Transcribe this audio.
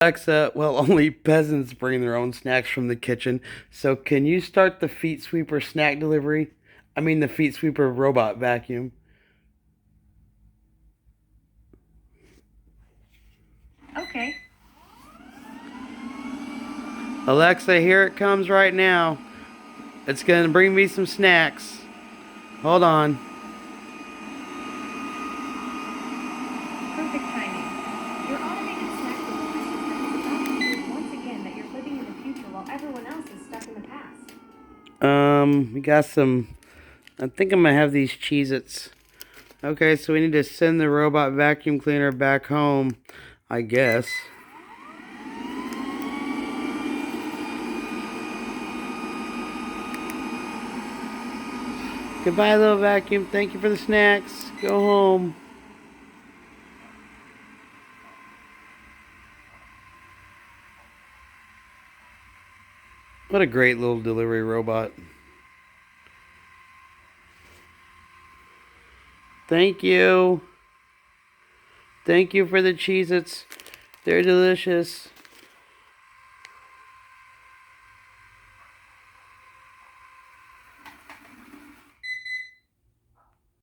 Alexa, well, only peasants bring their own snacks from the kitchen, so can you start the feet sweeper snack delivery? I mean, the feet sweeper robot vacuum. Okay. Alexa, here it comes right now. It's gonna bring me some snacks. Hold on. Perfect timing. Your automated snack delivery system is about to prove once again that you're living in the future while everyone else is stuck in the past. We got some. I think I'm gonna have these Cheez-Its. Okay, so we need to send the robot vacuum cleaner back home, I guess. Goodbye, little vacuum. Thank you for the snacks. Go home. What a great little delivery robot. Thank you. Thank you for the Cheez-Its. They're delicious.